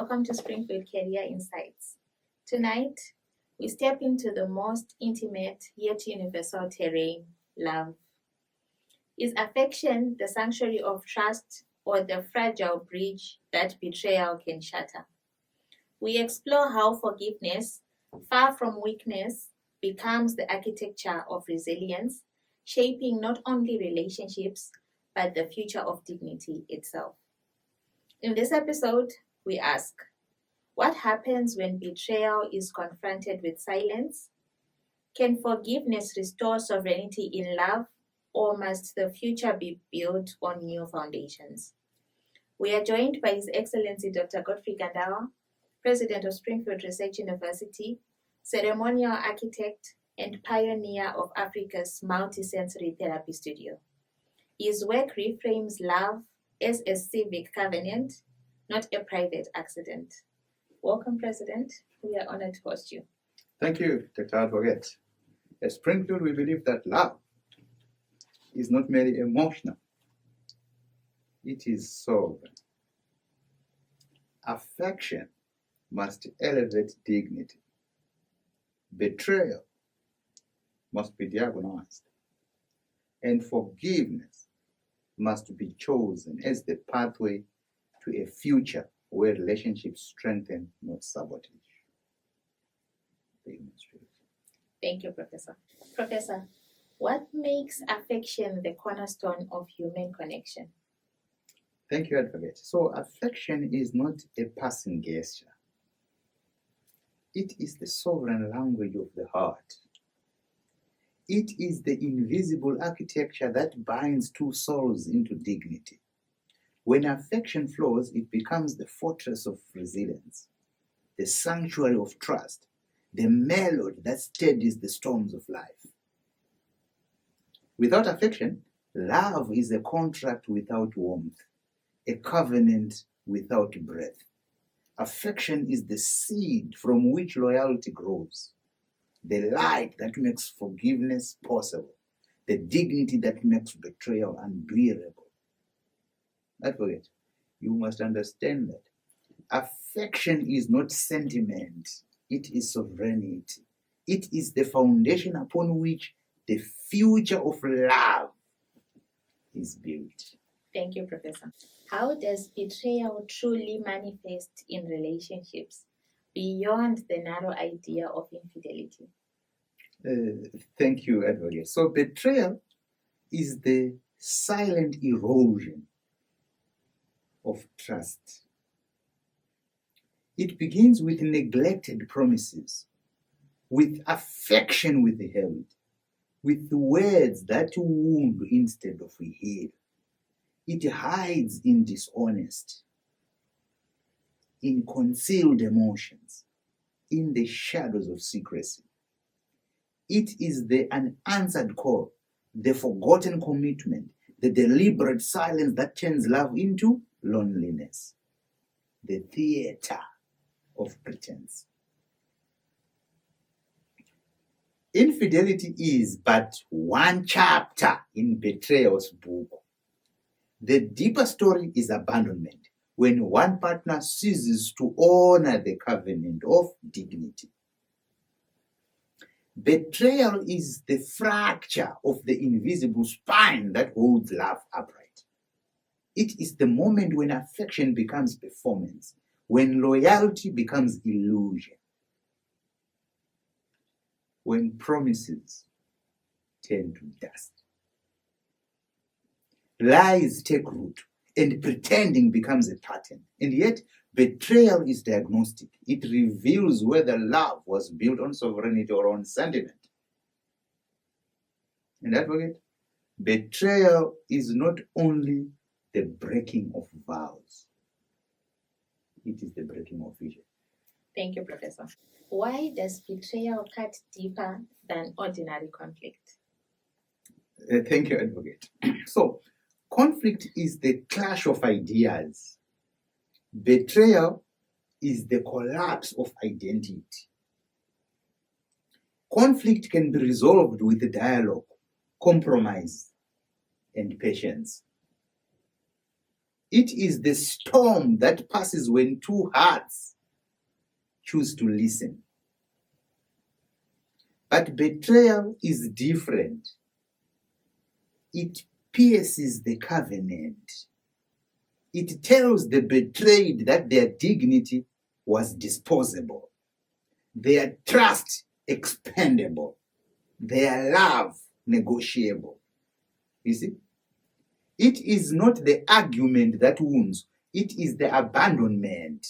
Welcome to Springfield Career Insights. Tonight, we step into the most intimate yet universal terrain, love. Is affection the sanctuary of trust or the fragile bridge that betrayal can shatter? We explore how forgiveness, far from weakness, becomes the architecture of resilience, shaping not only relationships, but the future of dignity itself. In this episode, we ask, what happens when betrayal is confronted with silence? Can forgiveness restore sovereignty in love, or must the future be built on new foundations? We are joined by His Excellency Dr. Godfrey Gandawa, President of Springfield Research University, ceremonial architect and pioneer of Africa's multisensory therapy studio. His work reframes love as a civic covenant, not a private accident. Welcome, President. We are honored to host you. Thank you, Dr. Advocate. At Springfield, we believe that love is not merely emotional, it is sovereign. Affection must elevate dignity. Betrayal must be diagnosed. And forgiveness must be chosen as the pathway to a future where relationships strengthen, not sabotage. Thank you, Professor. Professor, what makes affection the cornerstone of human connection? Thank you, Advocate. So, affection is not a passing gesture. It is the sovereign language of the heart. It is the invisible architecture that binds two souls into dignity. When affection flows, it becomes the fortress of resilience, the sanctuary of trust, the melody that steadies the storms of life. Without affection, love is a contract without warmth, a covenant without breath. Affection is the seed from which loyalty grows, the light that makes forgiveness possible, the dignity that makes betrayal unbearable. Advocate, you must understand that affection is not sentiment, it is sovereignty. It is the foundation upon which the future of love is built. Thank you, Professor. How does betrayal truly manifest in relationships beyond the narrow idea of infidelity? Thank you, Advocate. So betrayal is the silent erosion of trust. It begins with neglected promises, with affection withheld, with words that wound instead of heal. It hides in dishonesty, in concealed emotions, in the shadows of secrecy. It is the unanswered call, the forgotten commitment, the deliberate silence that turns love into loneliness, the theater of pretense. Infidelity is but one chapter in betrayal's book. The deeper story is abandonment, when one partner ceases to honor the covenant of dignity. Betrayal is the fracture of the invisible spine that holds love upright. It is the moment when affection becomes performance, when loyalty becomes illusion, when promises turn to dust. Lies take root, and pretending becomes a pattern. And yet, betrayal is diagnostic. It reveals whether love was built on sovereignty or on sentiment. And Advocate, betrayal is not only the breaking of vows, it is the breaking of vision. Thank you, Professor. Why does betrayal cut deeper than ordinary conflict? Thank you, Advocate. So, conflict is the clash of ideas. Betrayal is the collapse of identity. Conflict can be resolved with dialogue, compromise, and patience. It is the storm that passes when two hearts choose to listen. But betrayal is different. It pierces the covenant. It tells the betrayed that their dignity was disposable, their trust expendable, their love negotiable. You see? It is not the argument that wounds, it is the abandonment.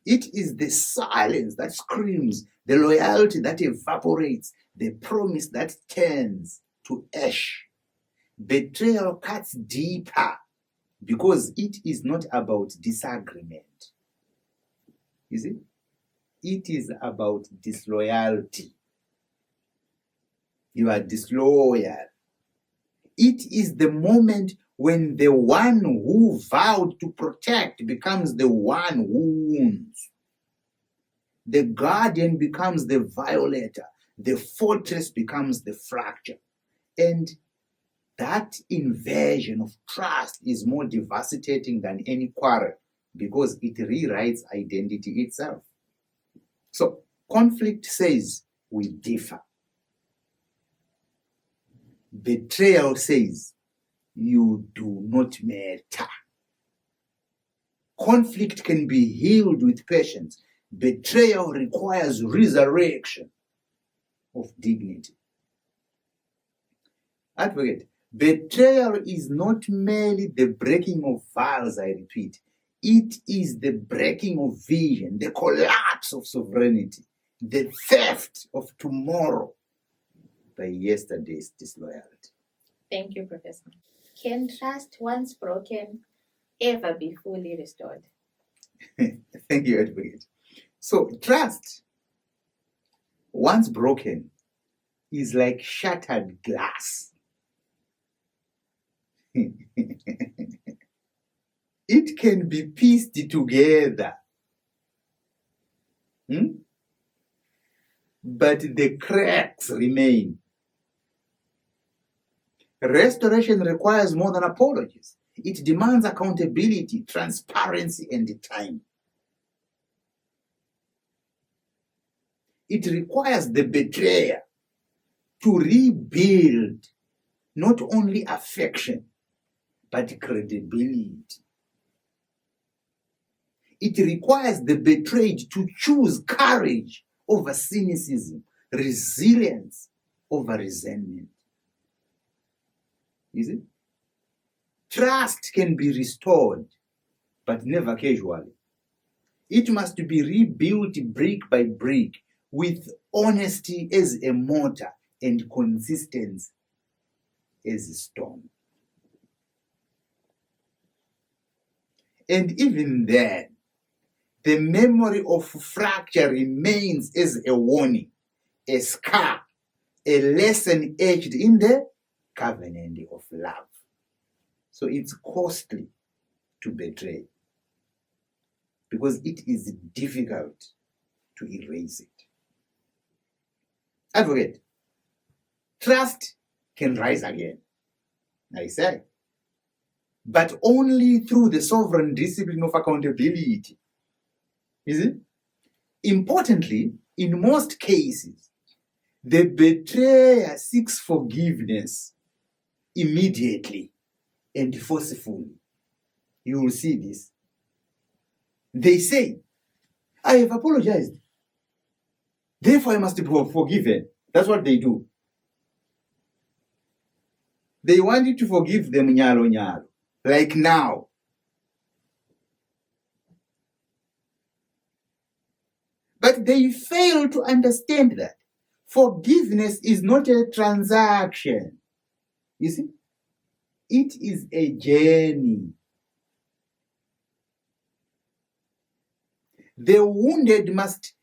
It is the silence that screams, the loyalty that evaporates, the promise that turns to ash. Betrayal cuts deeper because it is not about disagreement. You see? It is about disloyalty. You are disloyal. It is the moment when the one who vowed to protect becomes the one who wounds. The guardian becomes the violator. The fortress becomes the fracture. And that invasion of trust is more devastating than any quarrel because it rewrites identity itself. So conflict says we differ. Betrayal says you do not matter. Conflict can be healed with patience. Betrayal requires resurrection of dignity. Advocate, betrayal is not merely the breaking of vows, I repeat. It is the breaking of vision, the collapse of sovereignty, the theft of tomorrow by yesterday's disloyalty. Thank you, Professor. Can trust once broken ever be fully restored? Thank you, Advocate. So, trust, once broken, is like shattered glass. It can be pieced together. But the cracks remain. Restoration requires more than apologies. It demands accountability, transparency, and time. It requires the betrayer to rebuild not only affection, but credibility. It requires the betrayed to choose courage over cynicism, resilience over resentment. Is it? Trust can be restored, but never casually. It must be rebuilt brick by brick with honesty as a mortar and consistency as a stone. And even then, the memory of fracture remains as a warning, a scar, a lesson etched in the covenant of love. So it's costly to betray because it is difficult to erase it. Advocate, trust can rise again, I say, but only through the sovereign discipline of accountability. Is it? Importantly, in most cases, the betrayer seeks forgiveness immediately and forcefully. You will see this. They say, I have apologized. Therefore, I must be forgiven. That's what they do. They want you to forgive them nyalo nyalo, like now. But they fail to understand that forgiveness is not a transaction. You see? It is a journey. The wounded must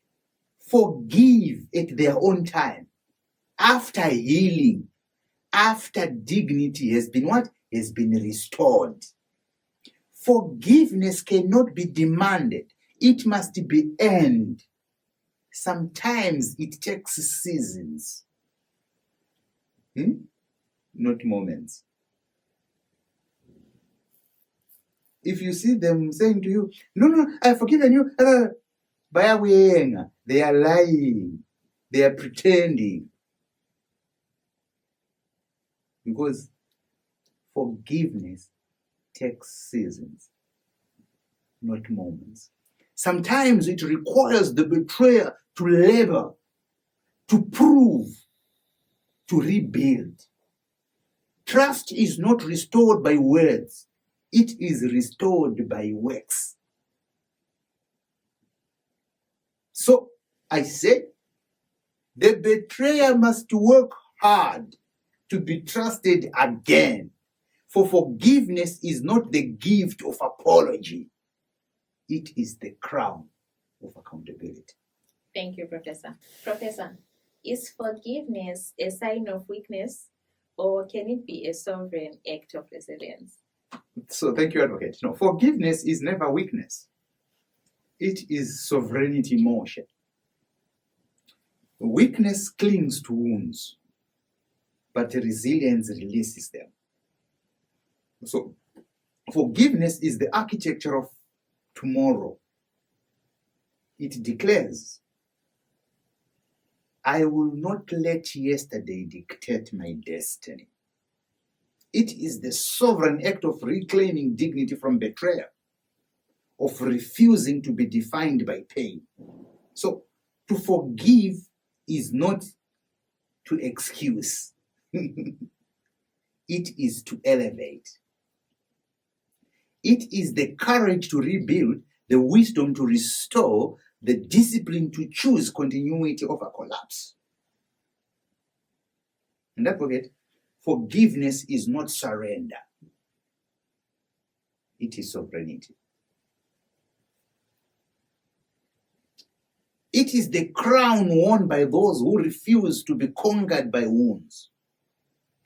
forgive at their own time, after healing, after dignity has been what? Has been restored. Forgiveness cannot be demanded. It must be earned. Sometimes it takes seasons, not moments. If you see them saying to you, no, I've forgiven you, they are lying. They are pretending. Because forgiveness takes seasons, not moments. Sometimes it requires the betrayer to labor, to prove, to rebuild. Trust is not restored by words. It is restored by works. So I say, the betrayer must work hard to be trusted again. For forgiveness is not the gift of apology. It is the crown of accountability. Thank you, Professor. Professor, is forgiveness a sign of weakness, or can it be a sovereign act of resilience? So thank you, Advocate. No, forgiveness is never weakness. It is sovereignty in motion. Weakness clings to wounds, but resilience releases them. So forgiveness is the architecture of tomorrow. It declares, I will not let yesterday dictate my destiny. It is the sovereign act of reclaiming dignity from betrayal, of refusing to be defined by pain. So to forgive is not to excuse. It is to elevate. It is the courage to rebuild, the wisdom to restore, the discipline to choose continuity over collapse. And don't forget, forgiveness is not surrender. It is sovereignty. It is the crown worn by those who refuse to be conquered by wounds.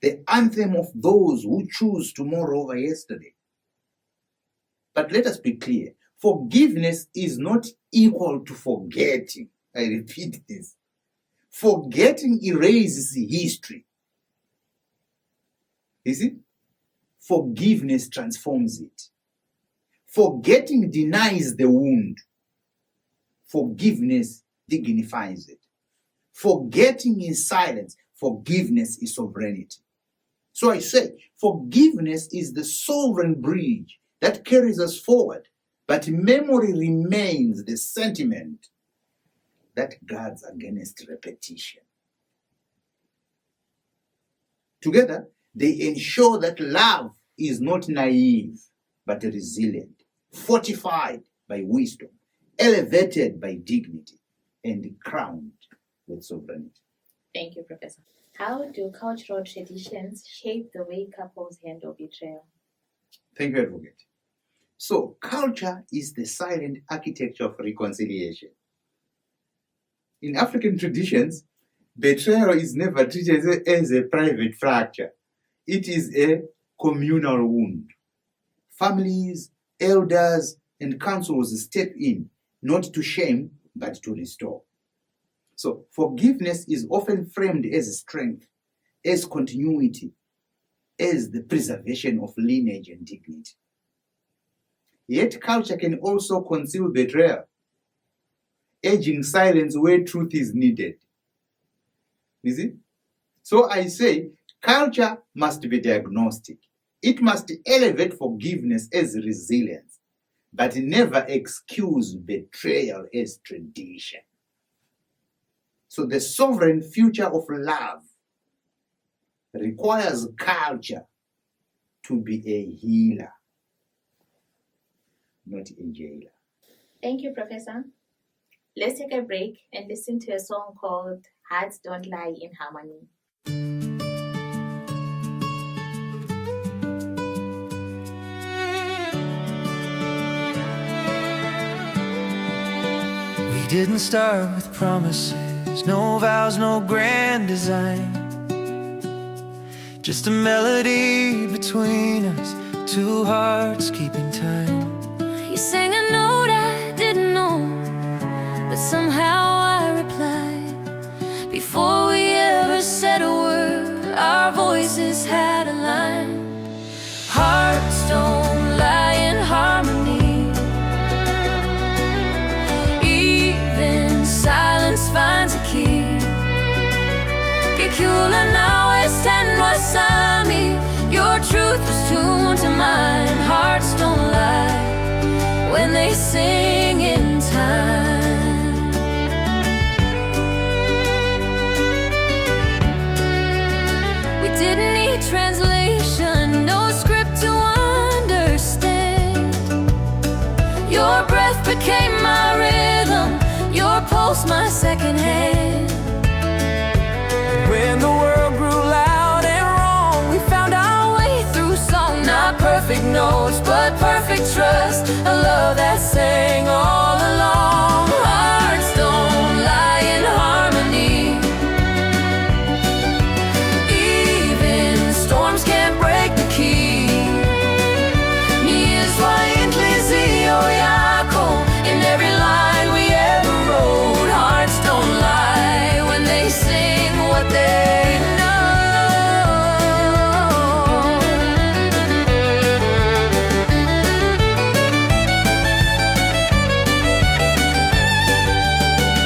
The anthem of those who choose tomorrow over yesterday. But let us be clear. Forgiveness is not equal to forgetting. I repeat this. Forgetting erases history. You see? Forgiveness transforms it. Forgetting denies the wound. Forgiveness dignifies it. Forgetting is silence. Forgiveness is sovereignty. So I say, forgiveness is the sovereign bridge that carries us forward, but memory remains the sentiment that guards against repetition. Together, they ensure that love is not naive, but resilient, fortified by wisdom, elevated by dignity, and crowned with sovereignty. Thank you, Professor. How do cultural traditions shape the way couples handle betrayal? Thank you, Advocate. So, culture is the silent architecture of reconciliation. In African traditions, betrayal is never treated as a private fracture. It is a communal wound. Families, elders, and councils step in, not to shame, but to restore. So, forgiveness is often framed as strength, as continuity, as the preservation of lineage and dignity. Yet culture can also conceal betrayal, urging silence where truth is needed. You see? So I say, culture must be diagnostic. It must elevate forgiveness as resilience, but never excuse betrayal as tradition. So the sovereign future of love requires culture to be a healer, not a jailer. Thank you, Professor. Let's take a break and listen to a song called Hearts Don't Lie in Harmony. We didn't start with promises, no vows, no grand design. Just a melody between us, two hearts keeping time. You sang a note I didn't know, but somehow I replied. Before we ever said a word, our voices had aligned. Hearts don't lie in harmony. Temecula, now West End, Wasabi. Your truth was tuned to mine. Hearts don't lie when they sing in time. We didn't need translation, no script to understand. Your breath became my rhythm, your pulse my second hand. When the world grew loud and wrong, we found our way through song. Not perfect notes, but perfect trust. A love that sang all along. Hearts don't lie in harmony. Even storms can't break the key. Ni es endlich yako. In every line we ever wrote. Hearts don't lie when they sing what they know.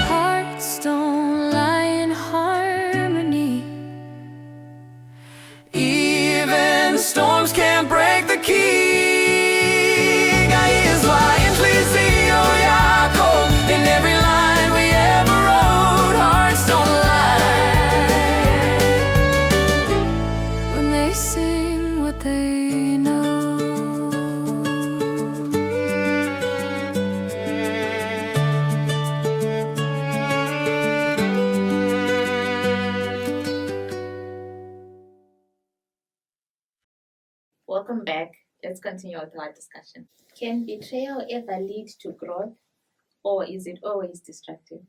Hearts don't lie in harmony. Even the storms can't break the king. Ahí es la inclusio Jacob. In every line we ever wrote, hearts don't lie When they sing what they know. Welcome back. Let's continue with our discussion. Can betrayal ever lead to growth, or is it always destructive?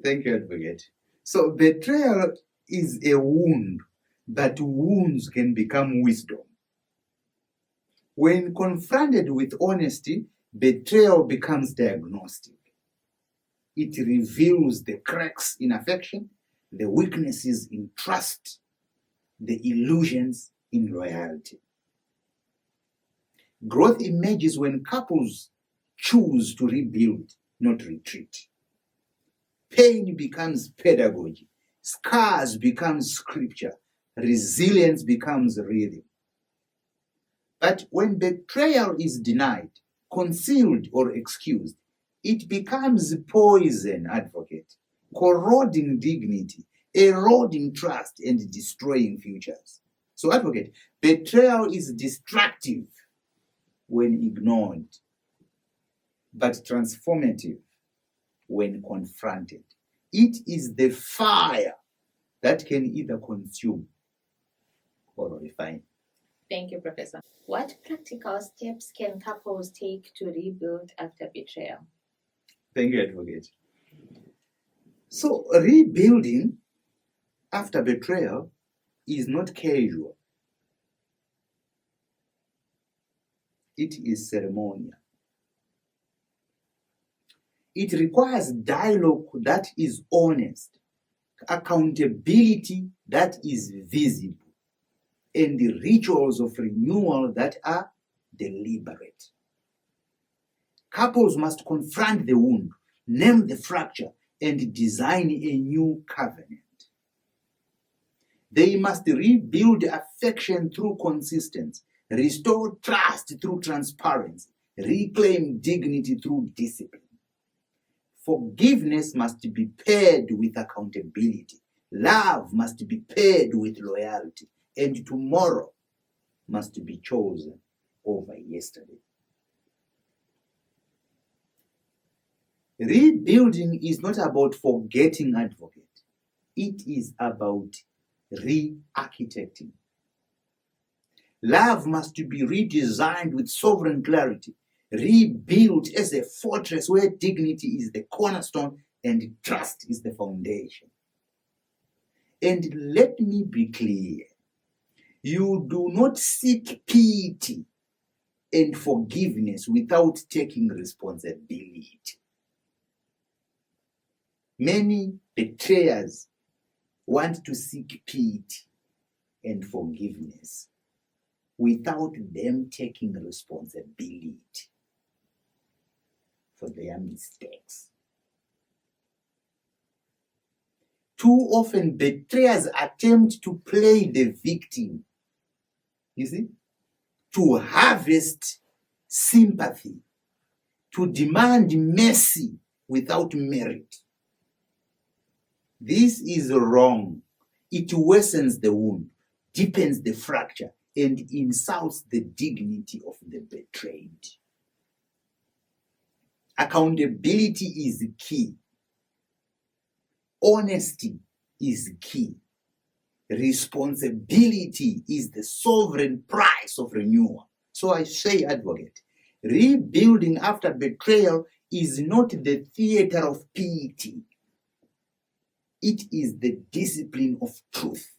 Thank you, Advocate. So betrayal is a wound, but wounds can become wisdom. When confronted with honesty, betrayal becomes diagnostic. It reveals the cracks in affection, the weaknesses in trust, the illusions in loyalty. Growth emerges when couples choose to rebuild, not retreat. Pain becomes pedagogy, scars become scripture, resilience becomes rhythm. But when betrayal is denied, concealed, or excused, it becomes poison, Advocate, corroding dignity, eroding trust, and destroying futures. So, Advocate, betrayal is destructive when ignored, but transformative when confronted. It is the fire that can either consume or refine. Thank you, Professor. What practical steps can couples take to rebuild after betrayal? Thank you, Advocate. So, rebuilding after betrayal is not casual. It is ceremonial. It requires dialogue that is honest, accountability that is visible, and the rituals of renewal that are deliberate. Couples must confront the wound, name the fracture, and design a new covenant. They must rebuild affection through consistency, restore trust through transparency, reclaim dignity through discipline. Forgiveness must be paired with accountability. Love must be paired with loyalty. And tomorrow must be chosen over yesterday. Rebuilding is not about forgetting, Advocate. It is about re-architecting. Love must be redesigned with sovereign clarity, rebuilt as a fortress where dignity is the cornerstone and trust is the foundation. And let me be clear, you do not seek pity and forgiveness without taking responsibility. Many betrayers want to seek pity and forgiveness without them taking responsibility for their mistakes. Too often, betrayers attempt to play the victim, you see, to harvest sympathy, to demand mercy without merit. This is wrong. It worsens the wound, deepens the fracture, and insults the dignity of the betrayed. Accountability is key. Honesty is key. Responsibility is the sovereign price of renewal. So I say, advocate, rebuilding after betrayal is not the theater of pity. It is the discipline of truth.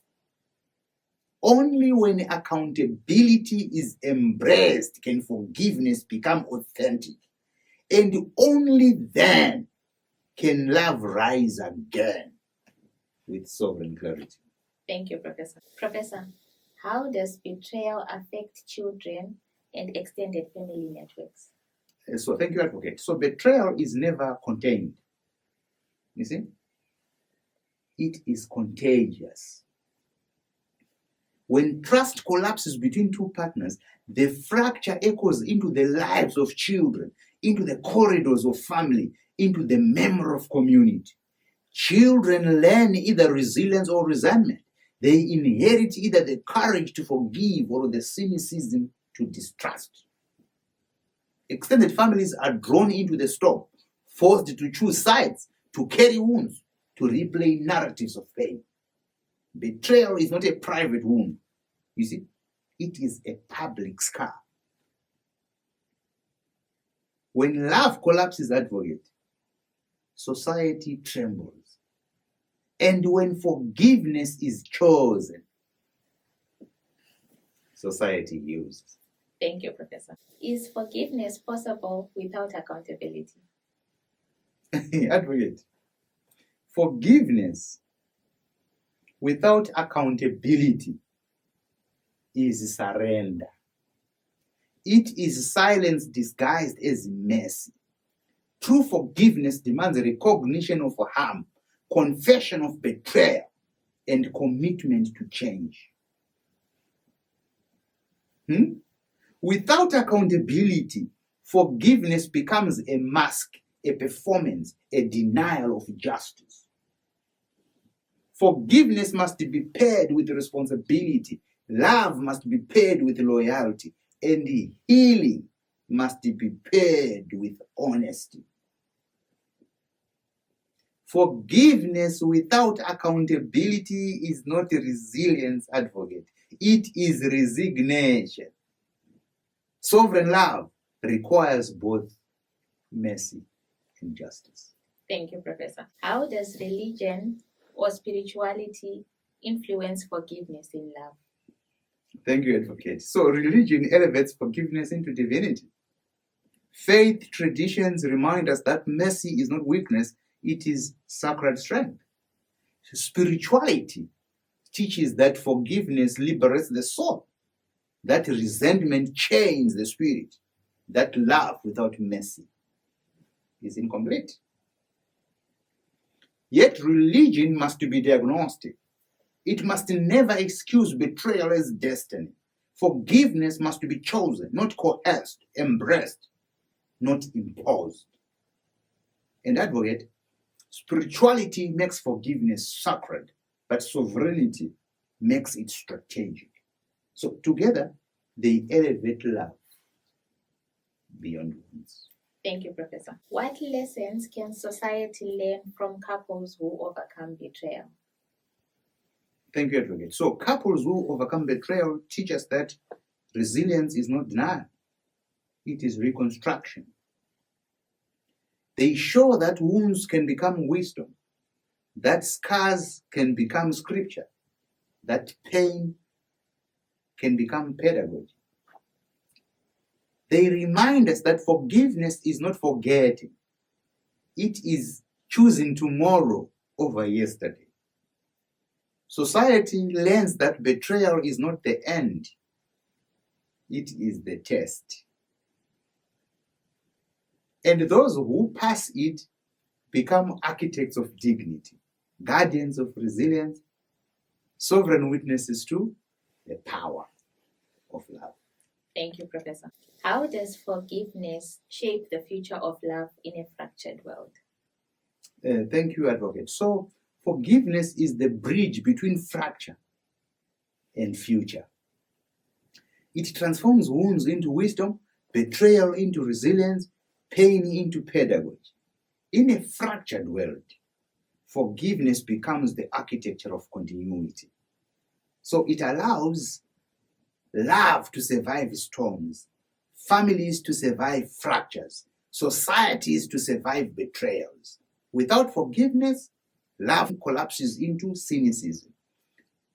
Only when accountability is embraced can forgiveness become authentic. And only then can love rise again with sovereign clarity. Thank you, Professor. Professor, how does betrayal affect children and extended family networks? So thank you, advocate. So betrayal is never contained. You see? It is contagious. When trust collapses between two partners, the fracture echoes into the lives of children, into the corridors of family, into the memory of community. Children learn either resilience or resentment. They inherit either the courage to forgive or the cynicism to distrust. Extended families are drawn into the storm, forced to choose sides, to carry wounds, to replay narratives of pain. Betrayal is not a private wound. You see, it is a public scar. When love collapses, advocate, society trembles. And when forgiveness is chosen, society heals. Thank you, Professor. Is forgiveness possible without accountability? Advocate, forgiveness without accountability is surrender. It is silence disguised as mercy. True forgiveness demands a recognition of harm, confession of betrayal, and commitment to change. Without accountability, forgiveness becomes a mask, a performance, a denial of justice. Forgiveness must be paired with responsibility. Love must be paired with loyalty. And healing must be paired with honesty. Forgiveness without accountability is not a resilience, advocate. It is resignation. Sovereign love requires both mercy and justice. Thank you, Professor. How does religion or spirituality influence forgiveness in love? Thank you, advocate. So religion elevates forgiveness into divinity. Faith traditions remind us that mercy is not weakness, it is sacred strength. Spirituality teaches that forgiveness liberates the soul, that resentment chains the spirit, that love without mercy is incomplete. Yet religion must be diagnostic. It must never excuse betrayal as destiny. Forgiveness must be chosen, not coerced, embraced, not imposed. And advocate, spirituality makes forgiveness sacred, but sovereignty makes it strategic. So together, they elevate love beyond wounds. Thank you, Professor. What lessons can society learn from couples who overcome betrayal? Thank you, advocate. So couples who overcome betrayal teach us that resilience is not denial. It is reconstruction. They show that wounds can become wisdom, that scars can become scripture, that pain can become pedagogy. They remind us that forgiveness is not forgetting. It is choosing tomorrow over yesterday. Society learns that betrayal is not the end. It is the test. And those who pass it become architects of dignity, guardians of resilience, sovereign witnesses to the power of love. Thank you, Professor. How does forgiveness shape the future of love in a fractured world? Thank you, Advocate. So, forgiveness is the bridge between fracture and future. It transforms wounds into wisdom, betrayal into resilience, pain into pedagogy. In a fractured world, forgiveness becomes the architecture of continuity. So it allows love to survive storms, families to survive fractures, societies to survive betrayals. Without forgiveness, love collapses into cynicism.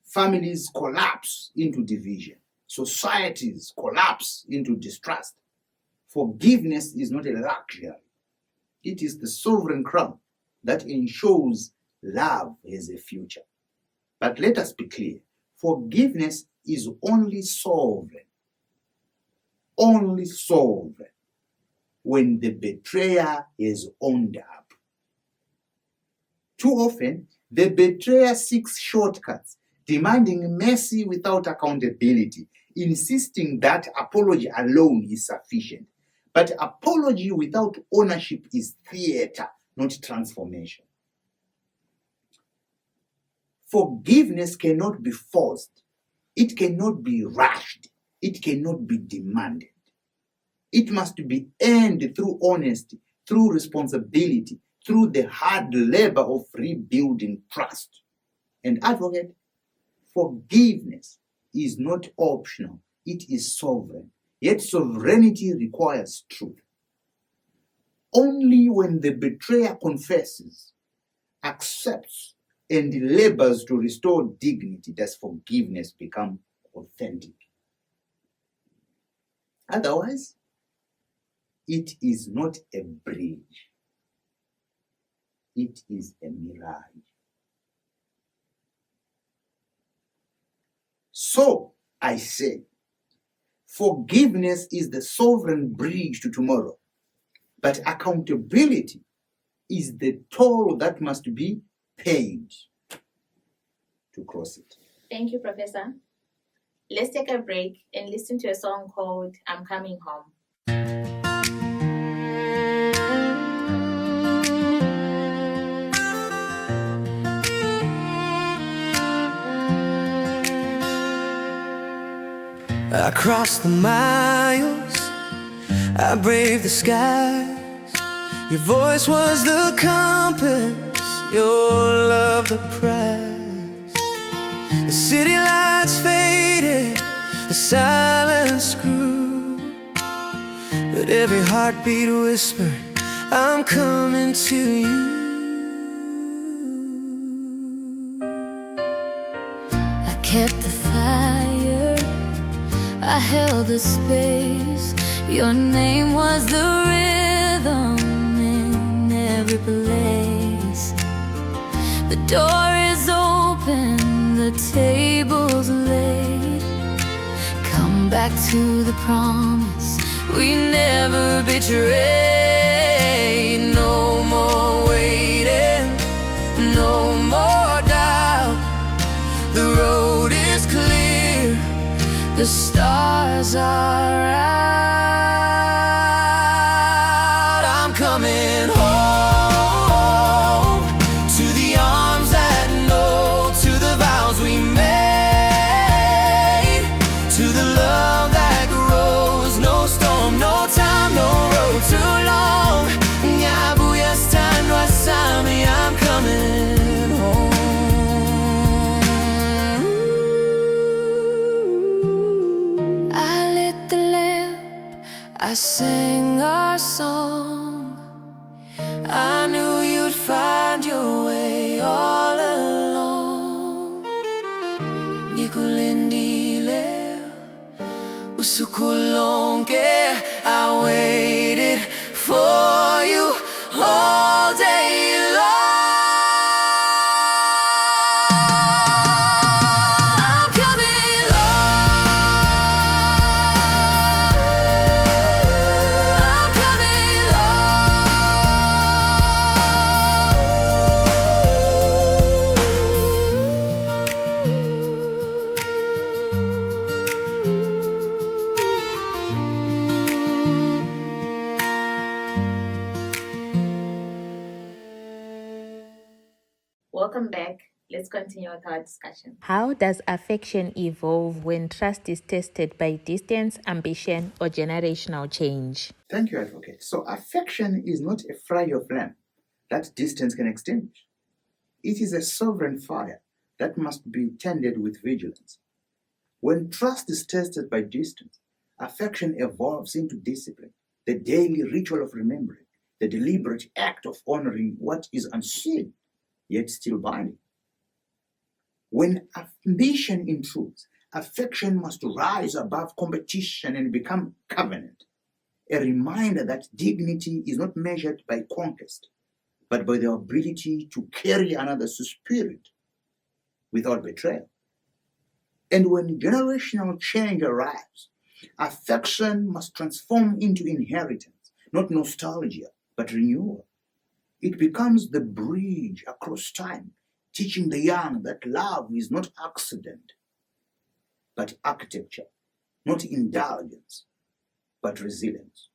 Families collapse into division. Societies collapse into distrust. Forgiveness is not a luxury. It is the sovereign crown that ensures love has a future. But let us be clear, forgiveness is only sovereign when the betrayer is owned up. Too often, the betrayer seeks shortcuts, demanding mercy without accountability, insisting that apology alone is sufficient. But apology without ownership is theater, not transformation. Forgiveness cannot be forced. It cannot be rushed. It cannot be demanded. It must be earned through honesty, through responsibility, through the hard labor of rebuilding trust. And Advocate, forgiveness is not optional. It is sovereign. Yet sovereignty requires truth. Only when the betrayer confesses, accepts, and labors to restore dignity does forgiveness become authentic. Otherwise, it is not a bridge. It is a mirage. So, I say, forgiveness is the sovereign bridge to tomorrow, but accountability is the toll that must be paid to cross it. Thank you, Professor. Let's take a break and listen to a song called I'm Coming Home. I crossed the miles, I braved the skies. Your voice was the compass, your love the prize. The city lights faded, the silence grew, but every heartbeat whispered, I'm coming to you. I kept the fire, I held the space. Your name was the rhythm in every place. The door is open, the table's laid. Come back to the promise we never betrayed. No more waiting, no more doubt. The road is clear, the stars are out. I'm coming home to the arms that know, to the vows we made, to the love that grows. No storm, no time, no road too long. Nyabuya stand wasami, I'm coming home. I lit the lamp, I sang our song. I knew you'd find your way all along. Nikulindile, usukulonge. I waited for you all day long. I'm coming home. I'm coming home. Welcome back. Let's continue with our discussion. How does affection evolve when trust is tested by distance, ambition, or generational change? Thank you, Advocate. So affection is not a fragile flame that distance can extinguish. It is a sovereign fire that must be tended with vigilance. When trust is tested by distance, affection evolves into discipline, the daily ritual of remembering, the deliberate act of honoring what is unseen, yet still binding. When ambition intrudes, affection must rise above competition and become covenant, a reminder that dignity is not measured by conquest, but by the ability to carry another's spirit without betrayal. And when generational change arrives, affection must transform into inheritance, not nostalgia, but renewal. It becomes the bridge across time, teaching the young that love is not accident, but architecture, not indulgence, but resilience.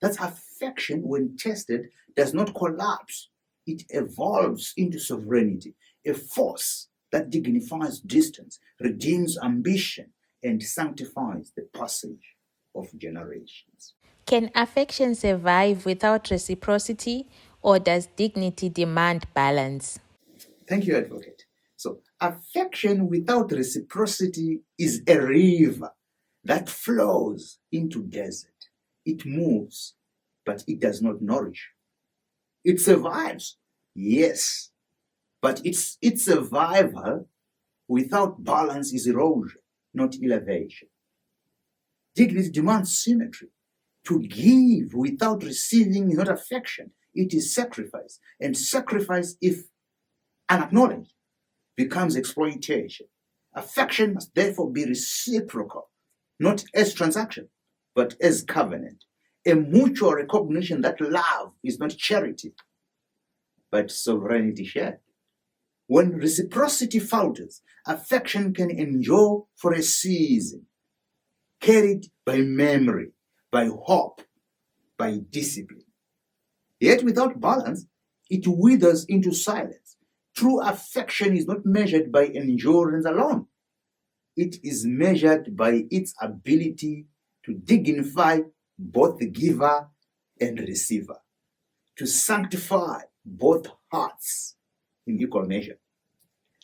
That affection, when tested, does not collapse. It evolves into sovereignty, a force that dignifies distance, redeems ambition, and sanctifies the passage of generations. Can affection survive without reciprocity, or does dignity demand balance? Thank you, Advocate. So, affection without reciprocity is a river that flows into desert. It moves, but it does not nourish. It survives, yes, but its survival without balance is erosion, not elevation. Dignity demands symmetry. To give without receiving is not affection, it is sacrifice. And sacrifice, if unacknowledged, becomes exploitation. Affection must therefore be reciprocal, not as transaction, but as covenant. A mutual recognition that love is not charity, but sovereignty shared. When reciprocity falters, affection can endure for a season, carried by memory, by hope, by discipline. Yet without balance, it withers into silence. True affection is not measured by endurance alone. It is measured by its ability to dignify both the giver and receiver, to sanctify both hearts in equal measure.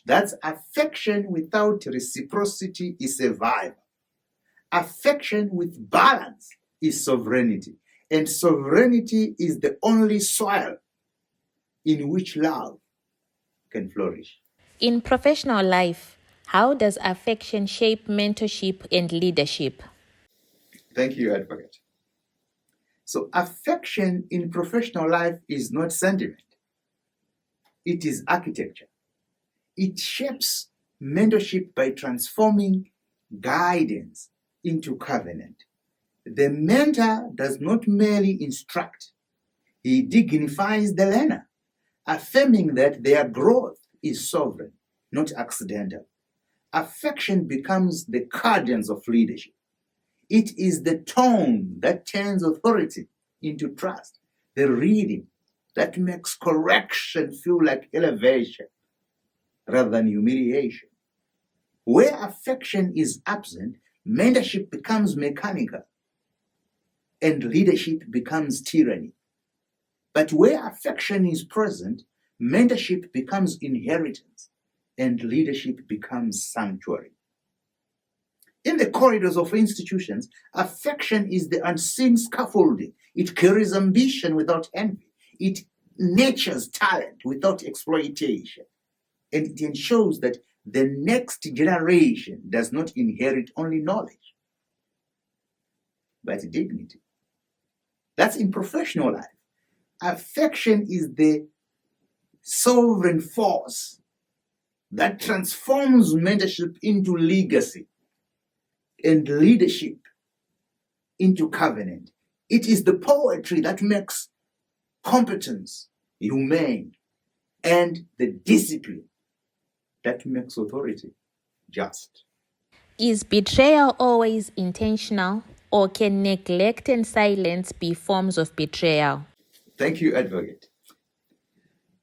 That's affection without reciprocity is survival. Affection with balance is sovereignty, and sovereignty is the only soil in which love can flourish. In professional life, how does affection shape mentorship and leadership? Thank you, Advocate. So, affection in professional life is not sentiment, it is architecture. It shapes mentorship by transforming guidance into covenant. The mentor does not merely instruct, he dignifies the learner, affirming that their growth is sovereign, not accidental. Affection becomes the cadence of leadership. It is the tone that turns authority into trust, the reading that makes correction feel like elevation rather than humiliation. Where affection is absent, mentorship becomes mechanical and leadership becomes tyranny. But where affection is present, mentorship becomes inheritance and leadership becomes sanctuary. In the corridors of institutions, affection is the unseen scaffolding. It carries ambition without envy. It nurtures talent without exploitation. And it ensures that the next generation does not inherit only knowledge, but dignity. That's in professional life. Affection is the sovereign force that transforms mentorship into legacy and leadership into covenant. It is the poetry that makes competence humane and the discipline that makes authority just. Is betrayal always intentional, or can neglect and silence be forms of betrayal? Thank you, Advocate.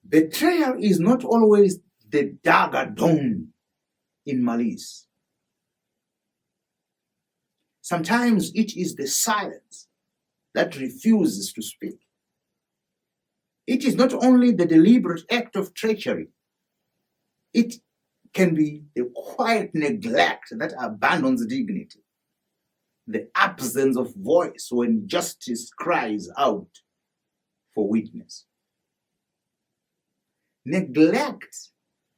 Betrayal is not always the dagger drawn in malice. Sometimes it is the silence that refuses to speak. It is not only the deliberate act of treachery, it can be the quiet neglect that abandons dignity, the absence of voice when justice cries out for witness. Neglect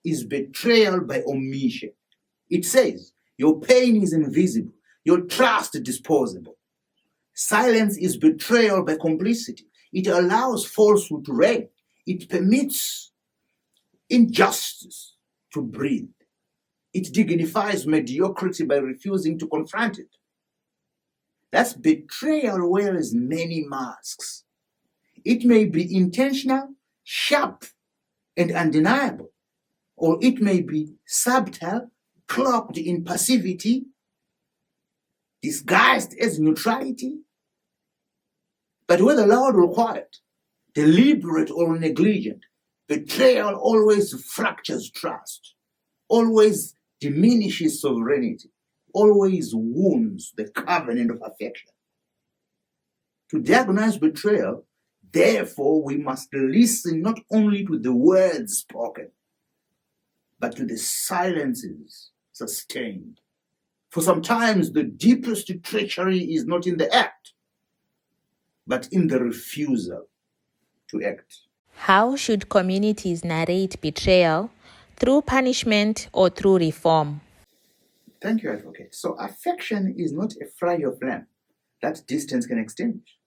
is betrayal by omission. It says, your pain is invisible, your trust disposable. Silence is betrayal by complicity. It allows falsehood to reign. It permits injustice to breathe. It dignifies mediocrity by refusing to confront it. That's betrayal wears many masks. It may be intentional, sharp, and undeniable, or it may be subtle, cloaked in passivity, disguised as neutrality. But whether loud or quiet, deliberate or negligent, betrayal always fractures trust, always diminishes sovereignty, always wounds the covenant of affection. To diagnose betrayal, therefore, we must listen not only to the words spoken, but to the silences sustained. For sometimes the deepest treachery is not in the act, but in the refusal to act. How should communities narrate betrayal? Through punishment or through reform? Thank you, Advocate. So affection is not a fragile flame that distance can extinguish.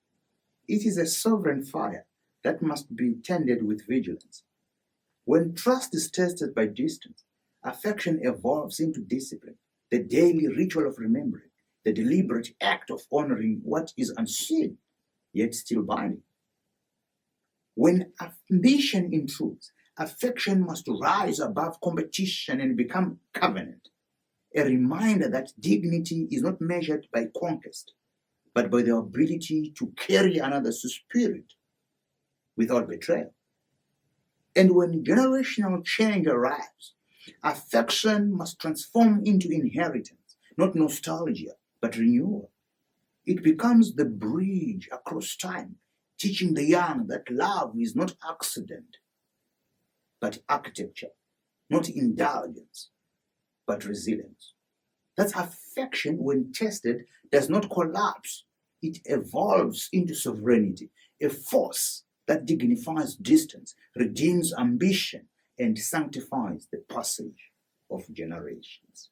It is a sovereign fire that must be tended with vigilance. When trust is tested by distance, affection evolves into discipline, the daily ritual of remembering, the deliberate act of honoring what is unseen, yet still binding. When ambition intrudes, affection must rise above competition and become covenant, a reminder that dignity is not measured by conquest, but by the ability to carry another's spirit without betrayal. And when generational change arrives, affection must transform into inheritance, not nostalgia, but renewal. It becomes the bridge across time, teaching the young that love is not accident, but architecture, not indulgence, but resilience. That affection, when tested, does not collapse. It evolves into sovereignty, a force that dignifies distance, redeems ambition, and sanctifies the passage of generations.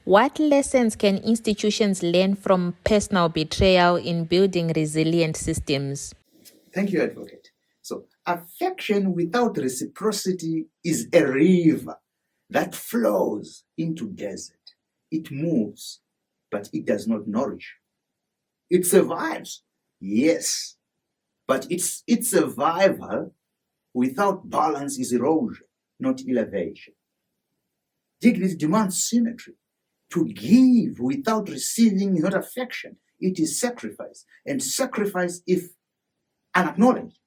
What lessons can institutions learn from personal betrayal in building resilient systems? Thank you, Advocate. So, affection without reciprocity is a river that flows into desert. It moves, but it does not nourish. It survives, yes, but its survival without balance is erosion, not elevation. Dignity demands symmetry. To give without receiving is not affection, it is sacrifice. And sacrifice, if unacknowledged,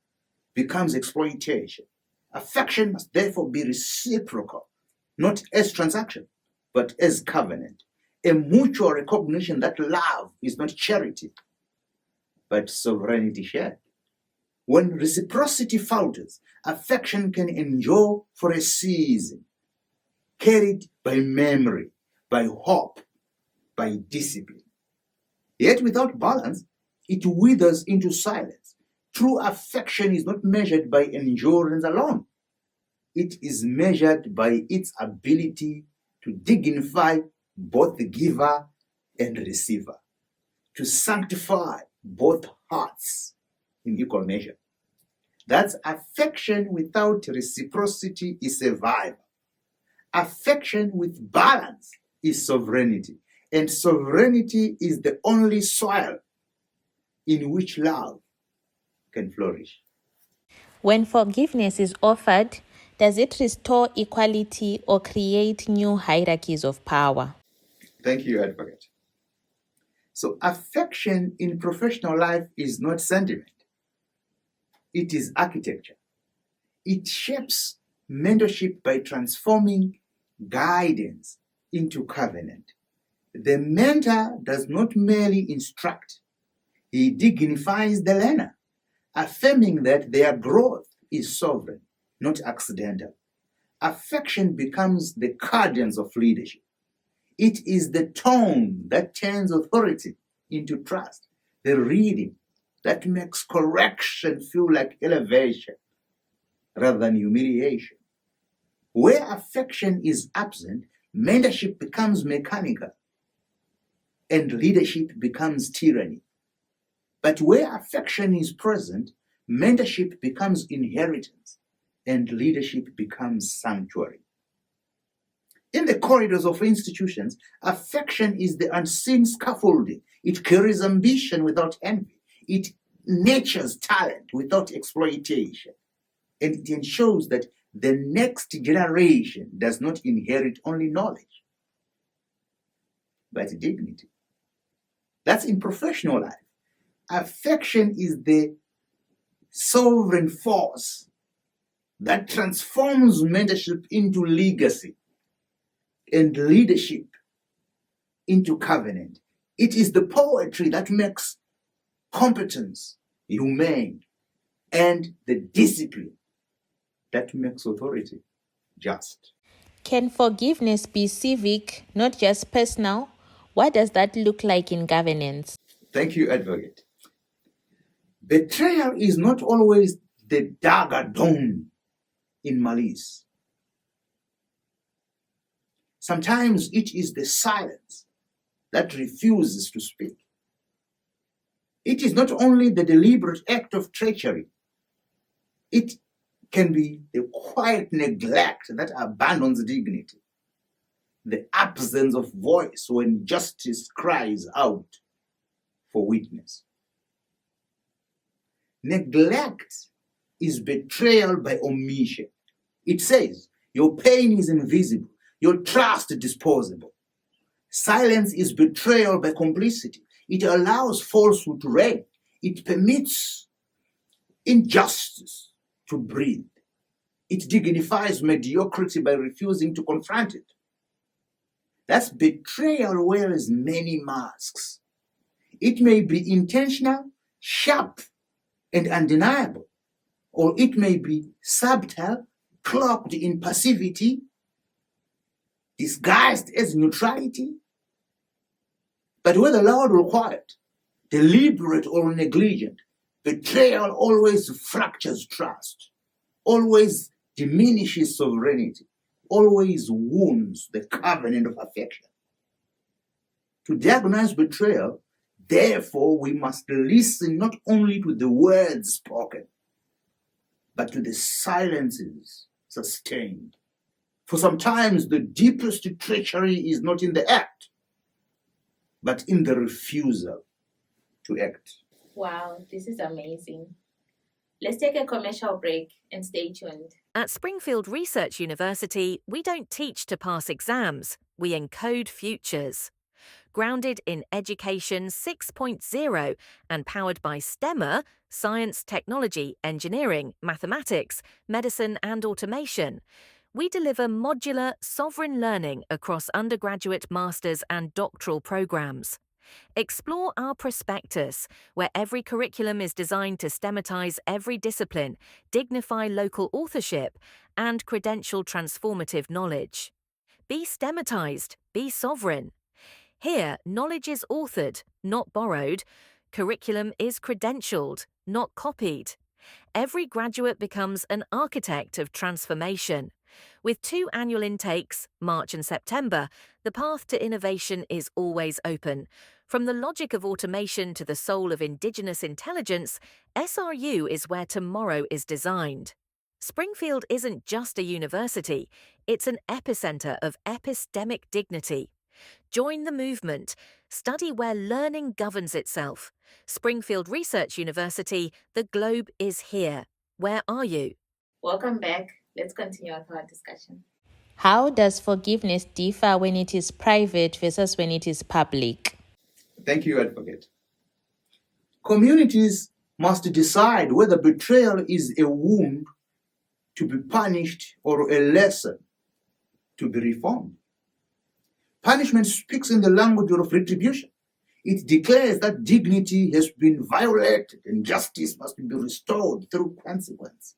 becomes exploitation. Affection must therefore be reciprocal, not as transaction, but as covenant. A mutual recognition that love is not charity, but sovereignty shared. When reciprocity falters, affection can endure for a season, carried by memory, by hope, by discipline. Yet without balance, it withers into silence. True affection is not measured by endurance alone. It is measured by its ability to dignify both the giver and receiver, to sanctify both hearts in equal measure. That's affection without reciprocity is survival. Affection with balance is sovereignty, and sovereignty is the only soil in which love can flourish. When forgiveness is offered, does it restore equality or create new hierarchies of power? Thank you, Advocate. So, affection in professional life is not sentiment, it is architecture. It shapes mentorship by transforming guidance into covenant. The mentor does not merely instruct, he dignifies the learner, affirming that their growth is sovereign, not accidental. Affection becomes the cadence of leadership. It is the tone that turns authority into trust, the reading that makes correction feel like elevation rather than humiliation. Where affection is absent, mentorship becomes mechanical and leadership becomes tyranny. But where affection is present, mentorship becomes inheritance and leadership becomes sanctuary. In the corridors of institutions, affection is the unseen scaffolding. It carries ambition without envy. It nurtures talent without exploitation. And it ensures that the next generation does not inherit only knowledge, but dignity. That's in professional life. Affection is the sovereign force that transforms mentorship into legacy and leadership into covenant. It is the poetry that makes competence humane and the discipline that makes authority just. Can forgiveness be civic, not just personal? What does that look like in governance? Thank you, Advocate. Betrayal is not always the dagger drawn in malice. Sometimes it is the silence that refuses to speak. It is not only the deliberate act of treachery, it can be the quiet neglect that abandons dignity, the absence of voice when justice cries out for witness. Neglect is betrayal by omission. It says, your pain is invisible, your trust disposable. Silence is betrayal by complicity. It allows falsehood to reign. It permits injustice to breathe. It dignifies mediocrity by refusing to confront it. That's betrayal wears many masks. It may be intentional, sharp, and undeniable, or it may be subtle, cloaked in passivity, disguised as neutrality. But whether loud or quiet, deliberate or negligent, betrayal always fractures trust, always diminishes sovereignty, always wounds the covenant of affection. To diagnose betrayal, therefore, we must listen not only to the words spoken, but to the silences sustained. For sometimes the deepest treachery is not in the act, but in the refusal to act. Wow, this is amazing. Let's take a commercial break and stay tuned. At Springfield Research University, we don't teach to pass exams, we encode futures. Grounded in Education 6.0 and powered by STEMA, science, technology, engineering, mathematics, medicine and automation, we deliver modular, sovereign learning across undergraduate, master's and doctoral programs. Explore our prospectus, where every curriculum is designed to STEMatize every discipline, dignify local authorship, and credential transformative knowledge. Be STEMatized, be sovereign. Here, knowledge is authored, not borrowed. Curriculum is credentialed, not copied. Every graduate becomes an architect of transformation. With 2 annual intakes, March and September, the path to innovation is always open. From the logic of automation to the soul of indigenous intelligence, SRU is where tomorrow is designed. Springfield isn't just a university, it's an epicenter of epistemic dignity. Join the movement. Study where learning governs itself. Springfield Research University, the globe is here. Where are you? Welcome back. Let's continue our discussion. How does forgiveness differ when it is private versus when it is public? Thank you, Advocate. Communities must decide whether betrayal is a wound to be punished or a lesson to be reformed. Punishment speaks in the language of retribution. It declares that dignity has been violated and justice must be restored through consequence.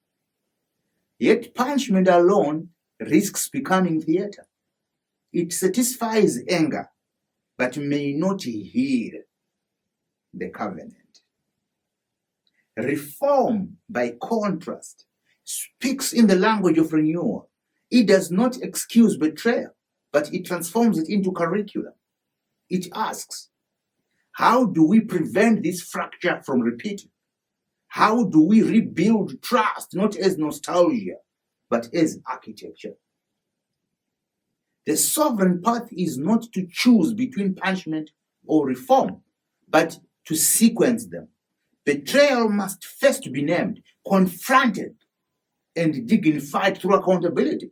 Yet punishment alone risks becoming theater. It satisfies anger, but may not heal the covenant. Reform, by contrast, speaks in the language of renewal. It does not excuse betrayal, but it transforms it into curriculum. It asks, how do we prevent this fracture from repeating? How do we rebuild trust, not as nostalgia, but as architecture? The sovereign path is not to choose between punishment or reform, but to sequence them. Betrayal must first be named, confronted, and dignified through accountability.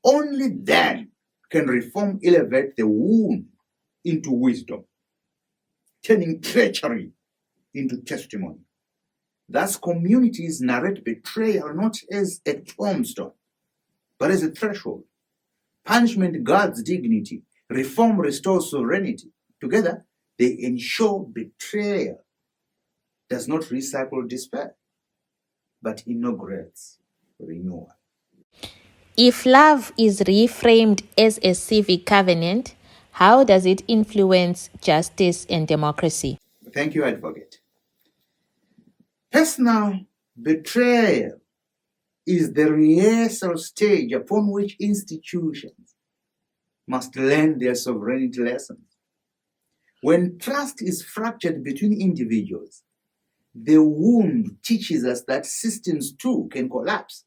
Only then can reform elevate the wound into wisdom, turning treachery into testimony. Thus, communities narrate betrayal not as a tombstone, but as a threshold. Punishment guards dignity, reform restores sovereignty. Together, they ensure betrayal does not recycle despair, but inaugurates renewal. If love is reframed as a civic covenant, how does it influence justice and democracy? Thank you, Advocate. Personal betrayal is the rehearsal stage upon which institutions must learn their sovereignty lessons. When trust is fractured between individuals, the wound teaches us that systems too can collapse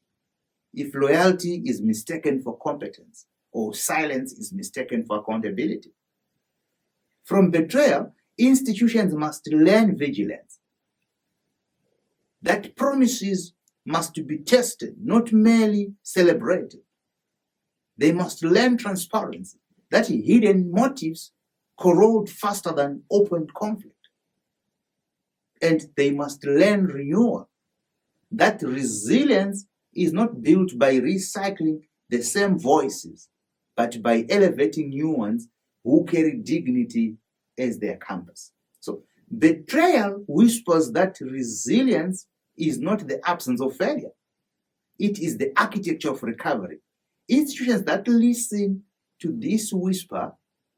if loyalty is mistaken for competence or silence is mistaken for accountability. From betrayal, institutions must learn vigilance, that promises must be tested, not merely celebrated. They must learn transparency, that hidden motives corrode faster than open conflict. And they must learn renewal, that resilience is not built by recycling the same voices, but by elevating new ones who carry dignity as their compass. So, betrayal whispers that resilience is not the absence of failure. It is the architecture of recovery. Institutions that listen to this whisper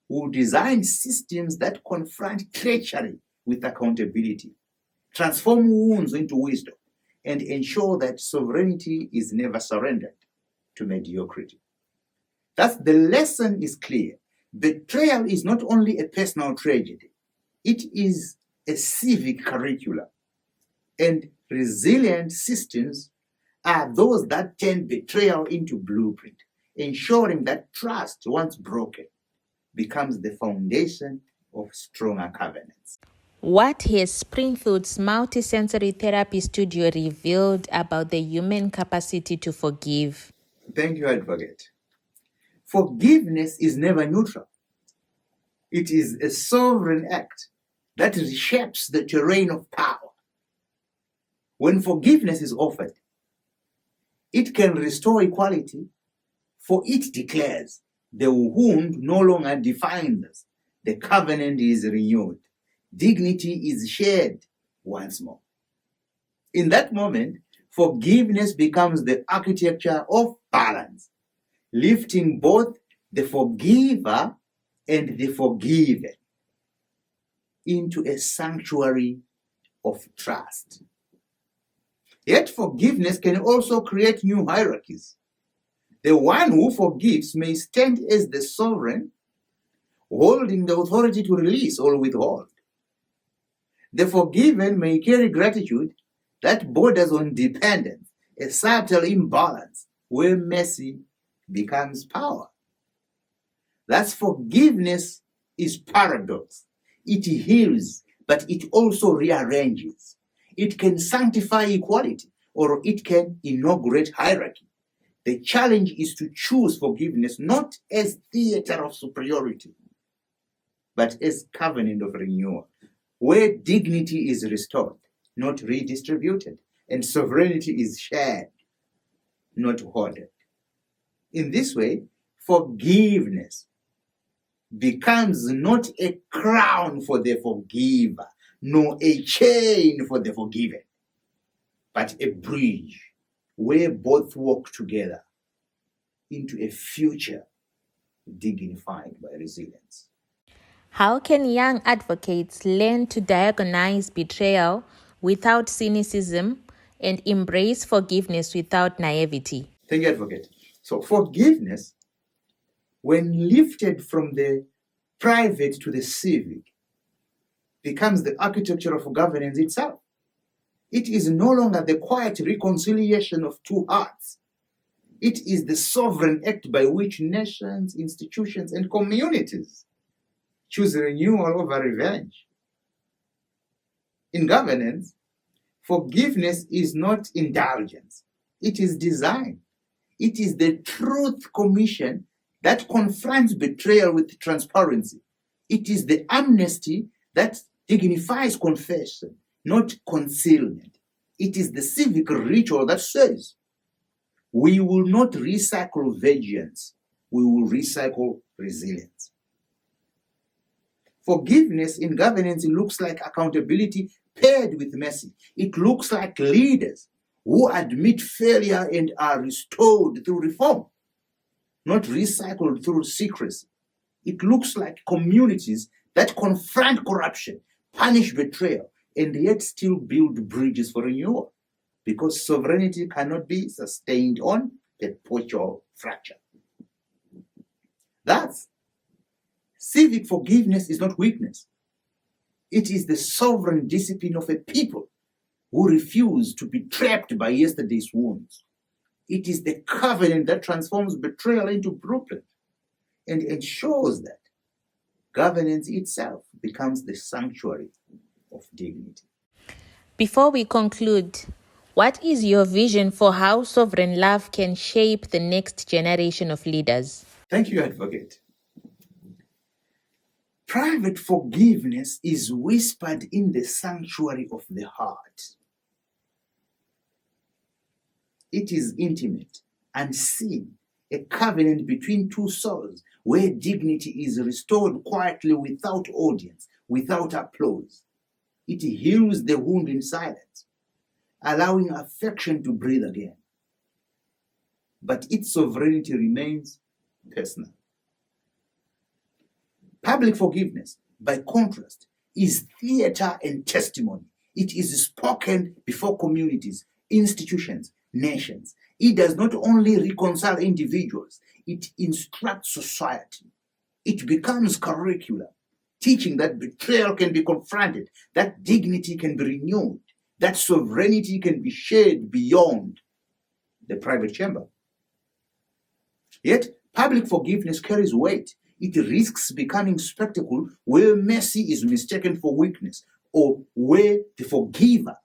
will design systems that confront treachery with accountability, transform wounds into wisdom, and ensure that sovereignty is never surrendered to mediocrity. Thus, the lesson is clear. Betrayal is not only a personal tragedy, it is a civic curriculum. And resilient systems are those that turn betrayal into blueprint, ensuring that trust, once broken, becomes the foundation of stronger covenants. What has Springfield's multisensory therapy studio revealed about the human capacity to forgive? Thank you, Advocate. Forgiveness is never neutral. It is a sovereign act that reshapes the terrain of power. When forgiveness is offered, it can restore equality, for it declares the wound no longer defines us. The covenant is renewed. Dignity is shared once more. In that moment, forgiveness becomes the architecture of balance, lifting both the forgiver and the forgiven into a sanctuary of trust. Yet forgiveness can also create new hierarchies. The one who forgives may stand as the sovereign, holding the authority to release or withhold. The forgiven may carry gratitude that borders on dependence, a subtle imbalance where mercy becomes power. Thus, forgiveness is paradox. It heals, but it also rearranges. It can sanctify equality, or it can inaugurate hierarchy. The challenge is to choose forgiveness not as theater of superiority, but as covenant of renewal, where dignity is restored, not redistributed, and sovereignty is shared. not hoarded. In this way, forgiveness becomes not a crown for the forgiver, nor a chain for the forgiven, but a bridge where both walk together into a future dignified by resilience. How can young advocates learn to diagnose betrayal without cynicism and embrace forgiveness without naivety? Thank you, Advocate. So forgiveness, when lifted from the private to the civic, becomes the architecture of governance itself. It is no longer the quiet reconciliation of two hearts. It is the sovereign act by which nations, institutions, and communities choose renewal over revenge. In governance, forgiveness is not indulgence. It is design. It is the truth commission that confronts betrayal with transparency. It is the amnesty that dignifies confession, not concealment. It is the civic ritual that says, we will not recycle vengeance, we will recycle resilience. Forgiveness in governance looks like accountability paired with mercy. It looks like leaders who admit failure and are restored through reform, not recycled through secrecy. It looks like communities that confront corruption, punish betrayal, and yet still build bridges for renewal, because sovereignty cannot be sustained on perpetual fracture. Thus, civic forgiveness is not weakness. It is the sovereign discipline of a people who refuse to be trapped by yesterday's wounds. It is the covenant that transforms betrayal into blueprint and ensures that governance itself becomes the sanctuary of dignity. Before we conclude, what is your vision for how sovereign love can shape the next generation of leaders? Thank you, Advocate. Private forgiveness is whispered in the sanctuary of the heart. It is intimate, unseen, a covenant between two souls where dignity is restored quietly without audience, without applause. It heals the wound in silence, allowing affection to breathe again. But its sovereignty remains personal. Public forgiveness, by contrast, is theater and testimony. It is spoken before communities, institutions, nations. It does not only reconcile individuals, it instructs society. It becomes curriculum, teaching that betrayal can be confronted, that dignity can be renewed, that sovereignty can be shared beyond the private chamber. Yet, public forgiveness carries weight. It risks becoming spectacle where mercy is mistaken for weakness, or where the forgiver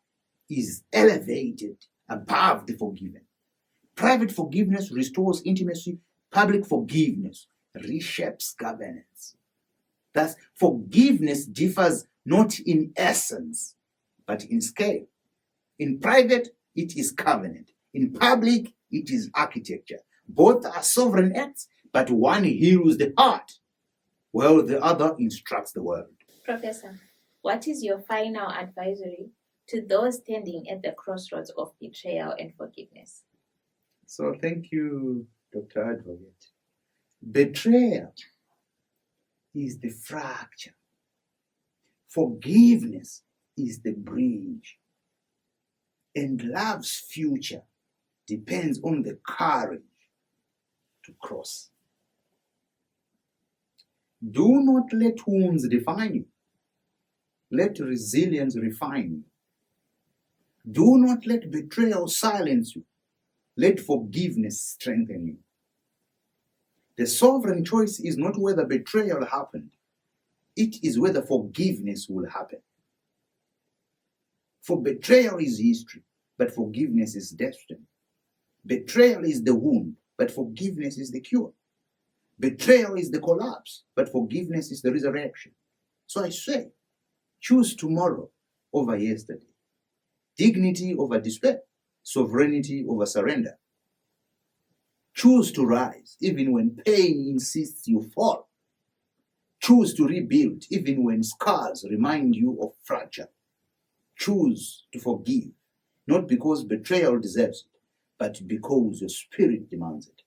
is elevated above the forgiven. Private forgiveness restores intimacy. Public forgiveness reshapes governance. Thus, forgiveness differs not in essence, but in scale. In private, it is covenant. In public, it is architecture. Both are sovereign acts, but one heals the heart, while the other instructs the world. Professor, what is your final advisory to those standing at the crossroads of betrayal and forgiveness? So thank you, Dr. Advocate. Betrayal is the fracture. Forgiveness is the bridge. And love's future depends on the courage to cross. Do not let wounds define you. Let resilience refine you. Do not let betrayal silence you. Let forgiveness strengthen you. The sovereign choice is not whether betrayal happened. It is whether forgiveness will happen. For betrayal is history, but forgiveness is destiny. Betrayal is the wound, but forgiveness is the cure. Betrayal is the collapse, but forgiveness is the resurrection. So I say, choose tomorrow over yesterday. Dignity over despair. Sovereignty over surrender. Choose to rise even when pain insists you fall. Choose to rebuild even when scars remind you of fracture. Choose to forgive, not because betrayal deserves it, but because your spirit demands it.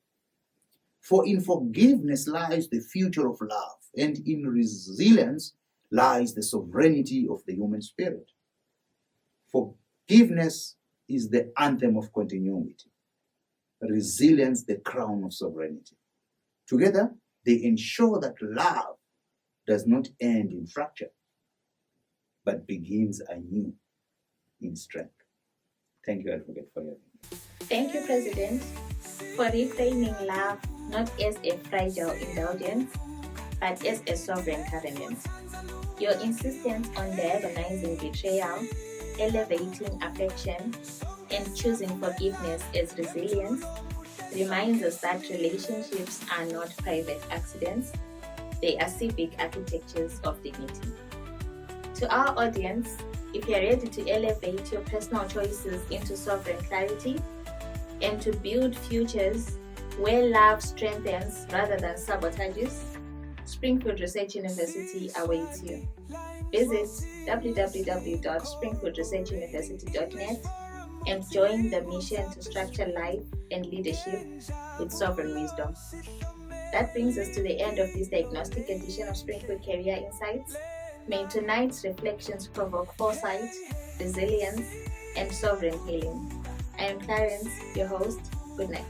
For in forgiveness lies the future of love, and in resilience lies the sovereignty of the human spirit. Forgiveness is the anthem of continuity. Resilience, the crown of sovereignty. Together, they ensure that love does not end in fracture, but begins anew in strength. Thank you, Advocate, for your. Thank you, President, for reframing love not as a fragile indulgence, but as a sovereign covenant. Your insistence on diagonizing betrayal, elevating affection, and choosing forgiveness as resilience reminds us that relationships are not private accidents, they are civic architectures of dignity. To our audience, if you're ready to elevate your personal choices into sovereign clarity and to build futures where love strengthens rather than sabotages, Springfield Research University awaits you. Visit www.springfieldresearchuniversity.net and join the mission to structure life and leadership with sovereign wisdom. That brings us to the end of this diagnostic edition of Springfield Career Insights. May tonight's reflections provoke foresight, resilience, and sovereign healing. I am Clarence, your host. Good night.